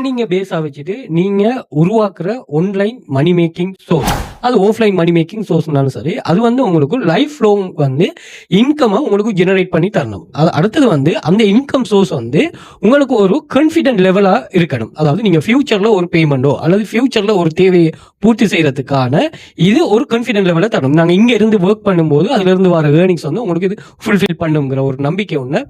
ஏர்னிங்க பேஸா வச்சுட்டு நீங்க உருவாக்குற ஆன்லைன் மணி மேக்கிங் சோர்ஸ், அது ஆஃப்லைன் மணி மேக்கிங் சோர்ஸ்னாலும் சரி, அது வந்து உங்களுக்கு லைஃப் லாங் வந்து இன்கம் உங்களுக்கு ஜெனரேட் பண்ணி தரணும். அது அடுத்தது வந்து அந்த இன்கம் சோர்ஸ் வந்து உங்களுக்கு ஒரு கான்ஃபிடென்ட் லெவலா இருக்கணும். அதாவது நீங்க ஃபியூச்சர்ல ஒரு பேமெண்டோ அல்லது ஃபியூச்சர்ல ஒரு தேவையை பூர்த்தி செய்யறதுக்கான இது ஒரு கான்ஃபிடென்ட் லெவல தரணும். நாங்க இங்க இருந்து ஒர்க் பண்ணும்போது அதுல இருந்து வர ஏர்னிங்ஸ் வந்து உங்களுக்கு இது ஃபுல்ஃபில் பண்ணுங்கிற ஒரு நம்பிக்கை ஒன்று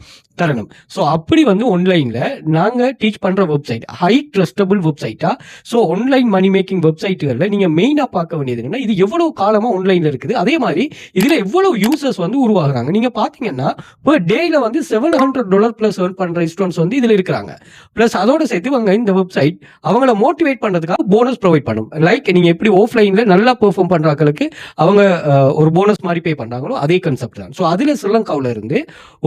தரணும். ஸோ அப்படி வந்து ஆன்லைன்ல நாங்க டீச் பண்ற வெப்சைட் ஹை ட்ரஸ்டபிள் வெப்சைட்டா. ஸோ ஆன்லைன் மணி மேக்கிங் வெப்சைட்டுகள்ல நீங்க மெயினா பார்க்க வேண்டியது என்னன்னா, இது எவ்வளவு காலமா ஆன்லைன்ல இருக்குது, அதே மாதிரி இதுல எவ்வளவு யூசர்ஸ் வந்து உருவாகுறாங்க. நீங்க பாத்தீங்கன்னா பெர் டேல வந்து $700 பிளஸ் ஏர்ன் பண்ற ஸ்டூடெண்ட்ஸ் வந்து இதுல இருக்காங்க. பிளஸ் அதோட சேர்த்து அவங்க இந்த வெப்சைட் அவங்கள மோட்டிவேட் பண்றதுக்காக போனஸ் ப்ரொவைட் பண்ணும். லைக் நீங்க எப்படி ஆஃப்லைன்ல நல்லா பெர்ஃபார்ம் பண்றாங்களுக்கு அவங்க ஒரு போனஸ் மாதிரி பே பண்றாங்களோ அதே கான்செப்ட் தான். ஸோ அதுல ஸ்ரீலங்காவில இருந்து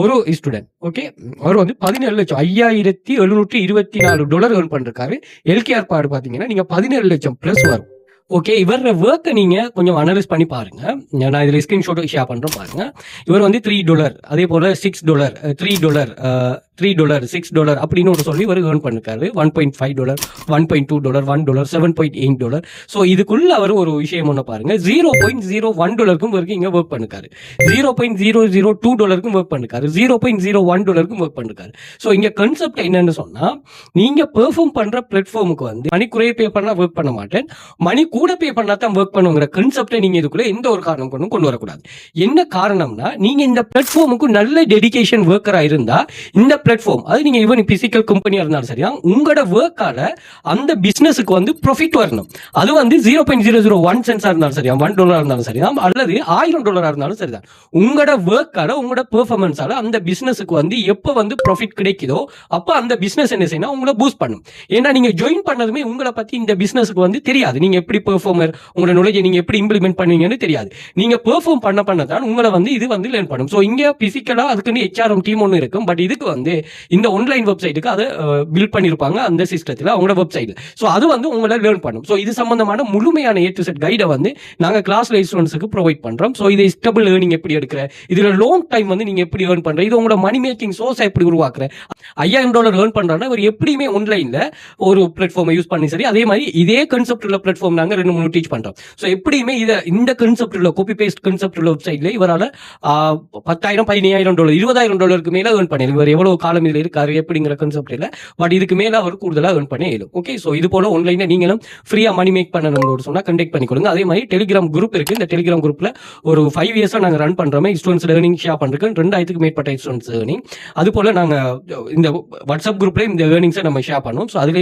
ஒரு ஸ்டூடெண்ட் ஓகே அவர் வந்து 17 லட்சம் $5,724 ஏர்ன் பண்றாரு. எல்கேஆர் பாடு பாத்தீங்கன்னா நீங்க 17 லட்சம் பிளஸ் வரும். ஓகே, இவர ஒர்க்கை நீங்க கொஞ்சம் அனலைஸ் பண்ணி பாருங்க. நான் இதுல ஸ்கிரீன்ஷாட் ஷேர் பண்றேன் பாருங்க. இவர் வந்து $3, அதே போல $6, $3, $3, $6 அப்படின்னு ஒரு சொல்லி இவர் ஏர்ன் பண்ணிருக்காரு. $1.5, $1.2, $1, $7.8. ஸோ இதுக்குள்ள அவர் ஒரு விஷயம் ஒன்று பாருங்க. $0.01 வரைக்கும் இங்க ஒர்க் பண்ணிருக்காரு. $0.002 ஒர்க் பண்ணிருக்காரு. $0.01 ஒர்க் பண்ணிருக்காரு. ஸோ இங்க கான்செப்ட் என்னன்னு சொன்னா, நீங்க பெர்ஃபார்ம் பண்ற பிளாட்ஃபார்முக்கு வந்து மணி குறைய பே பண்ணா ஒர்க் பண்ண மாட்டேன், மணி கூட பே பண்ணா தான் ஒர்க் பண்ணுங்கிற கான்செப்டை நீங்க இதுக்குள்ள எந்த ஒரு காரணம் கொண்டு வரக்கூடாது. என்ன காரணம்னா, நீங்க இந்த பிளாட்ஃபார்முக்கு நல்ல டெடிகேஷன் ஒர்க்கரா இருந்தா இந்த பிளாட்ஃபார்ம், அது நீங்க ஈவன் பிசிக்கல் கம்பெனியா இருந்தாலும் சரியா, உங்களோட ஒர்க்கால அந்த பிசினஸுக்கு வந்து ப்ராஃபிட் வரணும். அது வந்து 0.001 சென்ஸா இருந்தாலும் சரியா, $1 இருந்தாலும் சரியா, அல்லது $1000 இருந்தாலும் சரிதான். உங்களோட ஒர்க்கால உங்களோட பெர்ஃபார்மன்ஸால அந்த பிசினஸுக்கு வந்து எப்ப வந்து ப்ராஃபிட் கிடைக்குதோ அப்ப அந்த பிசினஸ் என்ன செய்யணும், உங்களை பூஸ்ட் பண்ணும். ஏன்னா நீங்க ஜாயின் பண்ணதுமே உங்களை பத்தி இந்த பிசினஸுக்கு வந்து தெரியாது. நீங்க எப்படி பெர்ஃபார்மர், உங்களோட நாலேஜ் நீங்க எப்படி இம்ப்ளிமெண்ட் பண்ணுவீங்கன்னு தெரியாது. நீங்க பெர்ஃபார்ம் பண்ணதான் உங்களை வந்து இது வந்து லேர்ன் பண்ணும். ஸோ இங்க பிசிக்கலா அதுக்கு HRM டீம் ஒன்று இருக்கும். பட் இதுக்கு வந்து இந்த ஆன்லைன் வெப்சைட்டுக்கு அதை பில்ட் பண்ணிருப்பாங்க அந்த சிஸ்டத்தில், அவங்களோட வெப்சைட்ல. ஸோ அது வந்து உங்களை லேர்ன் பண்ணும். ஸோ இது சம்பந்தமான முழுமையான A to Z கைடை வந்து நாங்க கிளாஸ்ல ஸ்டூடெண்ட்ஸுக்கு ப்ரொவைட் பண்றோம். ஸோ இது ஸ்டபிள் ஏர்னிங் எப்படி எடுக்கிற, இதுல லாங் டைம் வந்து நீங்க எப்படி ஏர்ன் பண்ற, இது உங்களோட மணி மேக்கிங் சோர்ஸ் எப்படி உருவாக்குற, $5,000 ஏர்ன் பண்றாங்கன்னா அவர் எப்படியுமே ஆன்லைன்ல ஒரு பிளாட்ஃபார்மை யூஸ் பண்ணி சரி, அதே மாதிரி இதே கான்செப்ட் உள்ள பிளாட்ஃபார்ம் நாங்க 2-3 டீச் பண்றோம். ஸோ எப்படியுமே இந்த கான்செப்ட் உள்ள காப்பி பேஸ்ட் கான்செப்ட் உள்ள வெப்சைட்ல இவரால $10,000, $15,000, $20,000 மேல ஏர்ன் பண்ணி, இவர் எவ்வளவு காலம் இதுல இருக்காரு எப்படிங்கிற கான்செப்ட் இல்ல. பட் இதுக்கு மேல அவர் கூடுதலா ஏர்ன் பண்ணி இயலும். ஓகே, ஸோ இது போல ஆன்லைன்ல நீங்களும் ஃப்ரீயா மணி மேக் பண்ணணும்னு சொன்னா கண்டெக்ட் பண்ணி கொடுங்க. அதே மாதிரி டெலிகிராம் குரூப் இருக்கு. இந்த டெலிகிராம் குரூப்ல ஒரு 5 இயர்ஸா நாங்க ரன் பண்றோமே, ஸ்டூடெண்ட்ஸ் ஏர்னிங் ஷேர் பண்றோம். 2000க்கு மேற்பட்ட ஸ்டூடெண்ட்ஸ் ஏர்னிங். அது போல நாங்க இந்த வாட்ஸ்அப் குரூப்ல இந்த ஏர்னிங்ஸை நம்ம ஷேர் பண்ணுவோம். ஸோ அதுல